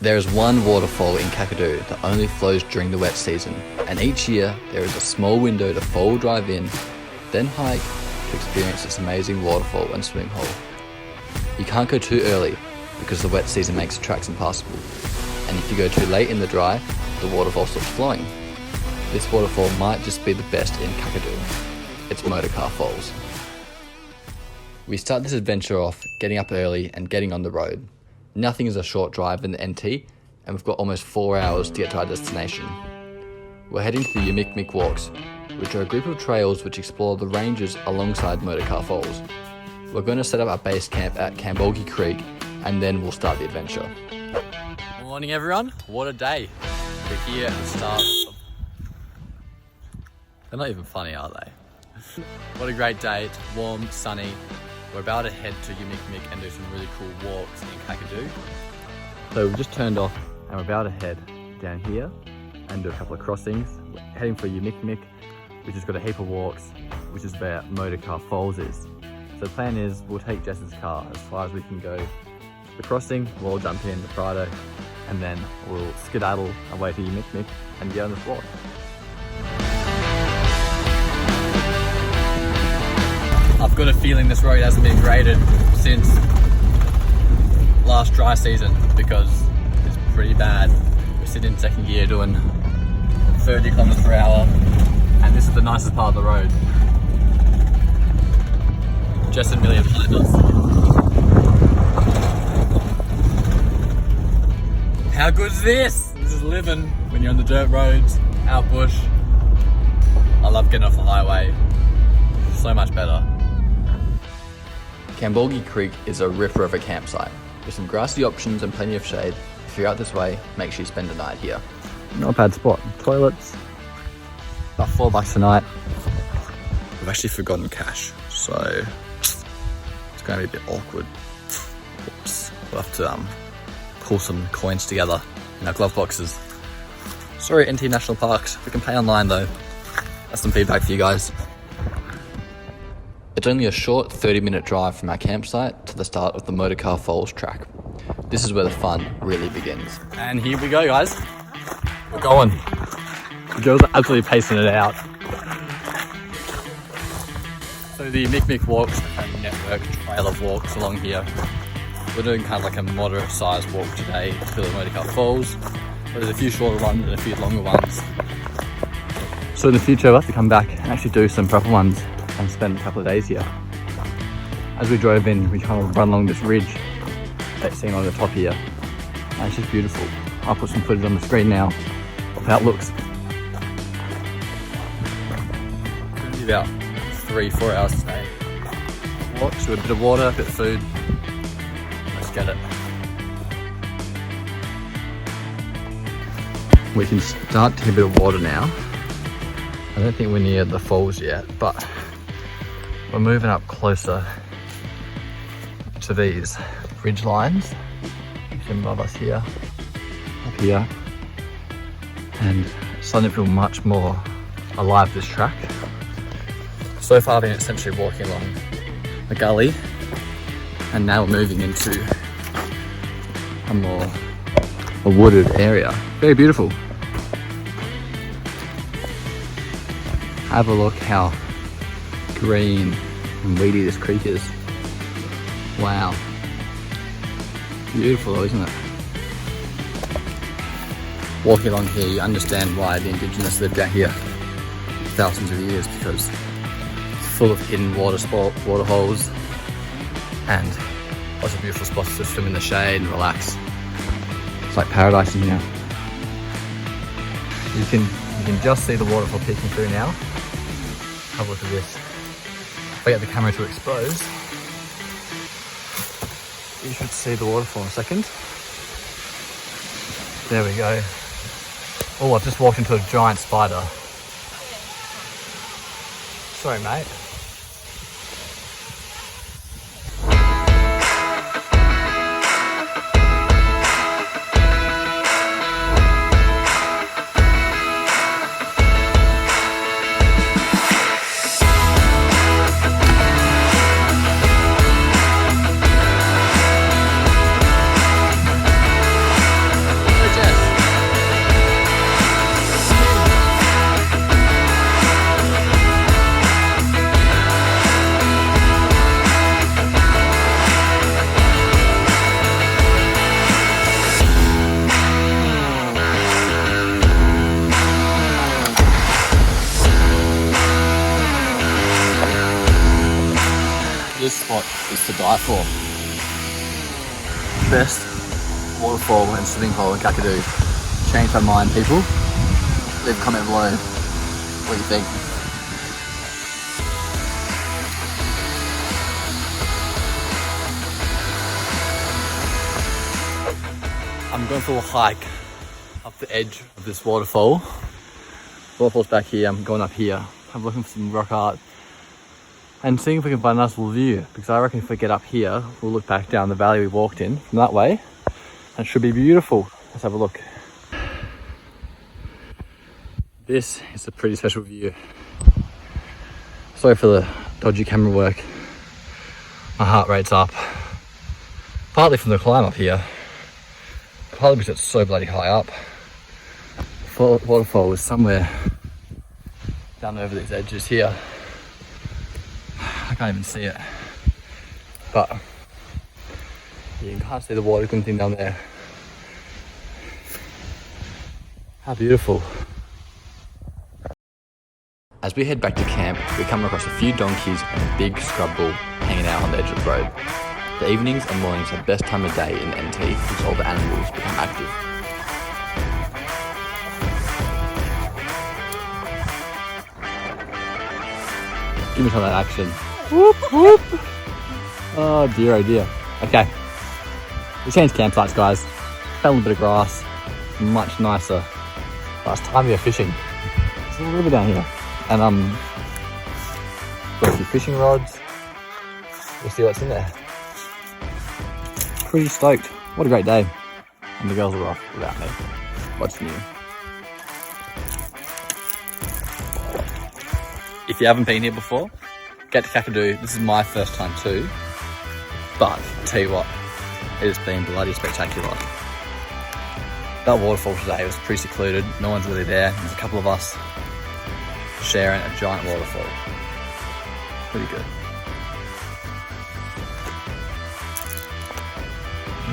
There is one waterfall in Kakadu that only flows during the wet season, and each year there is a small window to four-wheel drive in, then hike to experience this amazing waterfall and swimming hole. You can't go too early because the wet season makes the tracks impassable, and if you go too late in the dry, the waterfall stops flowing. This waterfall might just be the best in Kakadu. It's Motorcar Falls. We start this adventure off getting up early and getting on the road. Nothing is a short drive in the NT, and we've got almost 4 hours to get to our destination. We're heading to the Ikoymarrwa Walks, which are a group of trails which explore the ranges alongside Motorcar Falls. We're going to set up our base camp at Kakadu Creek, and then we'll start the adventure. Morning everyone, what a day. We're here at the start of... They're not even funny, are they? What a great day, it's warm, sunny. We're about to head to Ikoymarrwa and do some really cool walks in Kakadu. So we've just turned off and we're about to head down here and do a couple of crossings. We're heading for Ikoymarrwa, which has got a heap of walks, which is where Motorcar Falls is. So the plan is we'll take Jess's car as far as we can go to the crossing, we'll all jump in the Prado, and then we'll skedaddle our way to Ikoymarrwa and get on this walk. I've got a feeling this road hasn't been graded since last dry season because it's pretty bad. We're sitting in second gear doing 30 kilometers per hour, and this is the nicest part of the road. Jess and Millie are behind us. How good is this? This is living when you're on the dirt roads, out bush. I love getting off the highway. So much better. Kakadu Creek is a ripper of a campsite with some grassy options and plenty of shade. If you're out this way, make sure you spend the night here. Not a bad spot. Toilets, about $4 a night. We've actually forgotten cash, so it's going to be a bit awkward. Oops. We'll have to pull some coins together in our glove boxes. Sorry, NT National Parks. We can pay online though. That's some feedback for you guys. It's only a short 30-minute drive from our campsite to the start of the Motorcar Falls track. This is where the fun really begins. And here we go, guys. We're going. The girls are absolutely pacing it out. So the Ikoymarrwa Walks, the kind of network trail of walks along here. We're doing kind of like a moderate-sized walk today to the Motorcar Falls. But there's a few shorter ones and a few longer ones. So in the future, we'll have to come back and actually do some proper ones and spend a couple of days here. As we drove in, we kind of run along this ridge that's seen on the top here, and it's just beautiful. I'll put some footage on the screen now of how it looks. It's going to be about 3-4 hours today. Walks with a bit of water, a bit of food. Let's get it. We can start to get a bit of water now. I don't think we're near the falls yet, but we're moving up closer to these ridge lines. You can above us here, up here, and it's starting to feel much more alive, this track. So far I've been essentially walking along a gully, and now we're moving into a wooded area. Very beautiful. Have a look how green and weedy this creek is. Wow. Beautiful though, isn't it? Walking along here, you understand why the indigenous lived out here thousands of years, because it's full of hidden water holes and lots of beautiful spots to swim in the shade and relax. It's like paradise in here. You can just see the waterfall peeking through now. Have a look at this. If I get the camera to expose, you should see the waterfall in a second. There we go. Oh, I've just walked into a giant spider. Sorry, mate. spot is to die for. Best waterfall and swimming hole in Kakadu. Change my mind, people. Leave a comment below what you think. I'm going for a hike up the edge of this waterfall. Waterfall's back here, I'm going up here. I'm looking for some rock art and seeing if we can find a nice little view, because I reckon if we get up here, we'll look back down the valley we walked in from that way, and it should be beautiful. Let's have a look. This is a pretty special view. Sorry for the dodgy camera work. My heart rate's up. Partly from the climb up here, partly because it's so bloody high up. The waterfall is somewhere down over these edges here. I can't even see it, but you can kind of see the water glinting down there. How beautiful. As we head back to camp, we come across a few donkeys and a big scrub bull hanging out on the edge of the road. The evenings and mornings are the best time of day in NT because all the animals become active. Give me some of that action. Whoop, whoop. Oh dear, oh dear. Okay, we changed campsites, guys. Found a bit of grass, much nicer. Last time we were fishing. There's a little river down here. And got a few fishing rods. We'll see what's in there. Pretty stoked. What a great day. And the girls are off without me. What's new? If you haven't been here before, get to Kakadu. This is my first time too. But I'll tell you what, it has been bloody spectacular. That waterfall today was pretty secluded. No one's really there. There's a couple of us sharing a giant waterfall. Pretty good.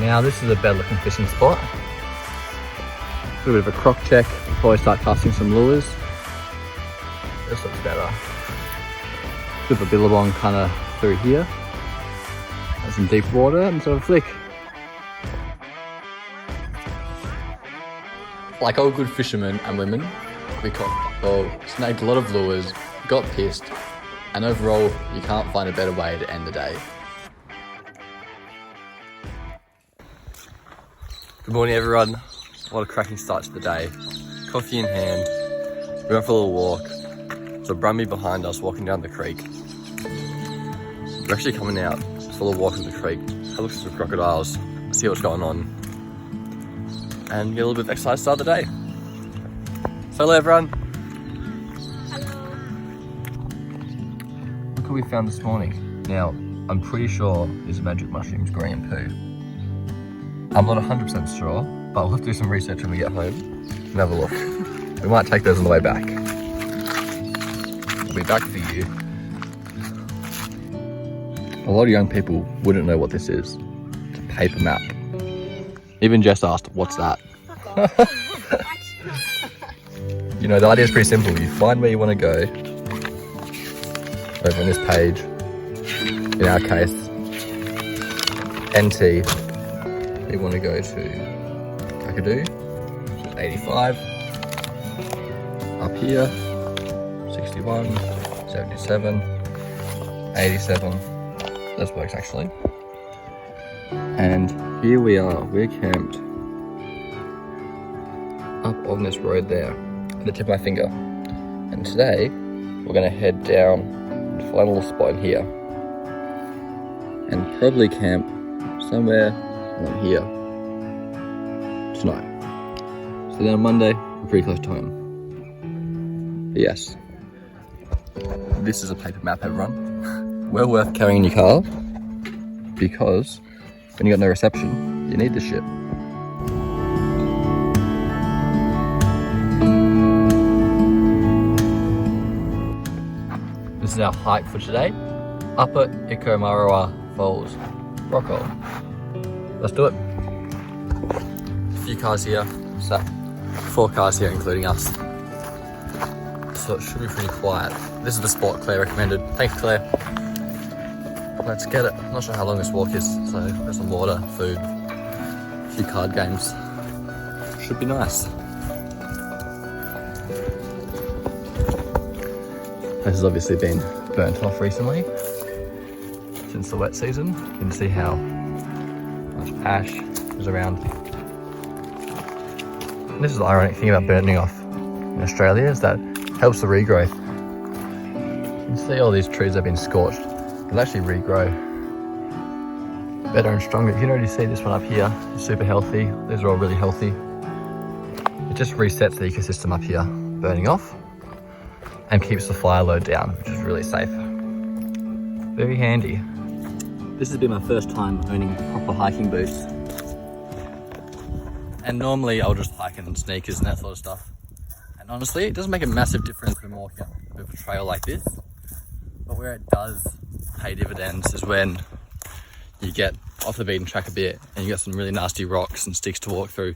Now this is a better looking fishing spot. A little bit of a croc check before I start casting some lures. This looks better. Bit of a billabong kind of through here. And some deep water and sort of flick. Like all good fishermen and women, we snagged a lot of lures, got pissed, and overall you can't find a better way to end the day. Good morning everyone. What a cracking start to the day. Coffee in hand, we went for a little walk. There's a brumby behind us walking down the creek. We're actually coming out for a little walk in the creek, have a look at some crocodiles, see what's going on, and get a little bit of exercise to start the day. So hello everyone. Look what we found this morning. Now, I'm pretty sure these are magic mushrooms growing in poo. I'm not 100% sure, but we'll have to do some research when we get home and have a look. We might take those on the way back. We'll be back for you. A lot of young people wouldn't know what this is. It's a paper map. Even Jess asked, what's that? You know, the idea is pretty simple. You find where you want to go over on this page. In our case, NT. We want to go to Kakadu, 85. Up here, 61, 77, 87. This works actually. And here we are, we're camped up on this road there, at the tip of my finger. And today, we're gonna head down and find a little spot in here. And probably camp somewhere along here tonight. So then on Monday, we're pretty close to home. But yes, this is a paper map, everyone. Well worth carrying in your car, because when you got no reception, you need this shit. This is our hike for today, up at Ikoymarrwa Falls, Rockhole. Let's do it. A few cars here, so 4 cars here including us. So it should be pretty quiet. This is the spot Claire recommended. Thanks Claire. let's get it. I'm not sure how long this walk is, so there's some water, food, a few card games. Should be nice. This has obviously been burnt off recently since the wet season. You can see how much ash is around. And this is the ironic thing about burning off in Australia, is that it helps the regrowth. You can see all these trees have been scorched. They'll actually regrow better and stronger. You can already see this one up here, it's super healthy. These are all really healthy. It just resets the ecosystem up here, burning off, and keeps the fire load down, which is really safe. Very handy. This has been my first time owning proper hiking boots. And normally I'll just hike in sneakers and that sort of stuff. And honestly, it doesn't make a massive difference when walking up a bit of a trail like this. But where it does pay dividends is when you get off the beaten track a bit and you get some really nasty rocks and sticks to walk through.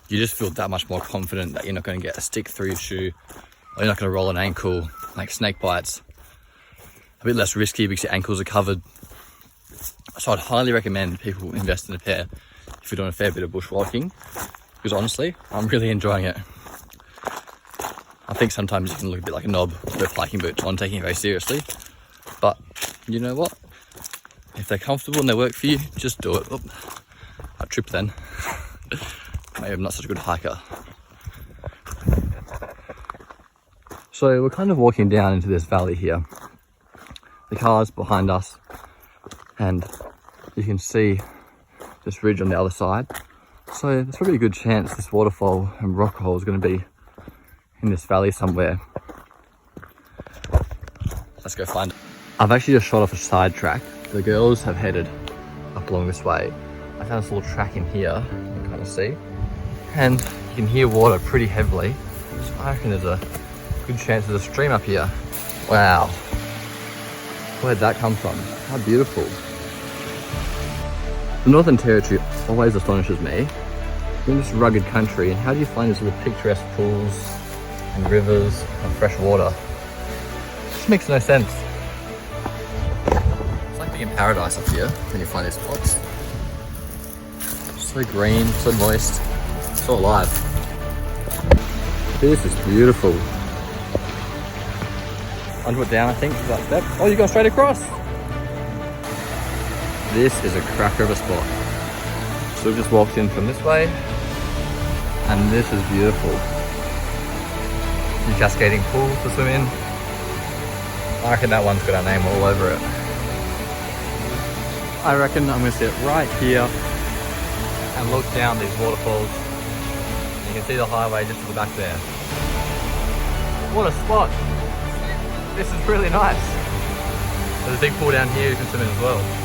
You just feel that much more confident that you're not going to get a stick through your shoe, or you're not going to roll an ankle, like snake bites. A bit less risky because your ankles are covered. So I'd highly recommend people invest in a pair if you're doing a fair bit of bushwalking, because honestly, I'm really enjoying it. I think sometimes you can look a bit like a knob with hiking boots on, taking it very seriously. But you know what? If they're comfortable and they work for you, just do it. Oh, I tripped then. Maybe I'm not such a good hiker. So we're kind of walking down into this valley here. The car's behind us, and you can see this ridge on the other side. So there's probably a good chance this waterfall and Rockhole is going to be in this valley somewhere. Let's go find it. I've actually just shot off a side track. The girls have headed up along this way. I found this little track in here, you can kind of see. And you can hear water pretty heavily. So I reckon there's a good chance there's a stream up here. Wow. Where'd that come from? How beautiful. The Northern Territory always astonishes me. You're in this rugged country, and how do you find these little picturesque pools and rivers and fresh water? It just makes no sense. It's like being in paradise up here when you find these spots. So green, so moist, so alive. This is beautiful. Under it down, I think, is that step. Oh, you're going straight across. This is a cracker of a spot. So we've just walked in from this way, and this is beautiful. Some cascading pool to swim in. I reckon that one's got our name all over it. I reckon I'm going to sit right here and look down these waterfalls. You can see the highway just to the back there. What a spot! This is really nice. There's a big pool down here you can swim in as well.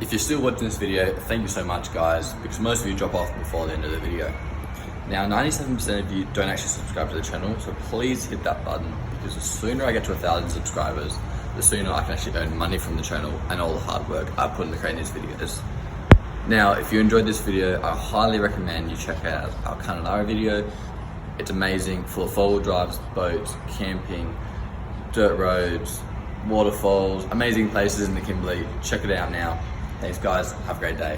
If you're still watching this video, thank you so much guys, because most of you drop off before the end of the video. Now 97% of you don't actually subscribe to the channel, so please hit that button, because the sooner I get to 1,000 subscribers, the sooner I can actually earn money from the channel and all the hard work I put into creating these videos. Now if you enjoyed this video, I highly recommend you check out our Kakadu video. It's amazing, full of four-wheel drives, boats, camping, dirt roads, waterfalls, amazing places in the Kimberley. Check it out now. Thanks guys, have a great day.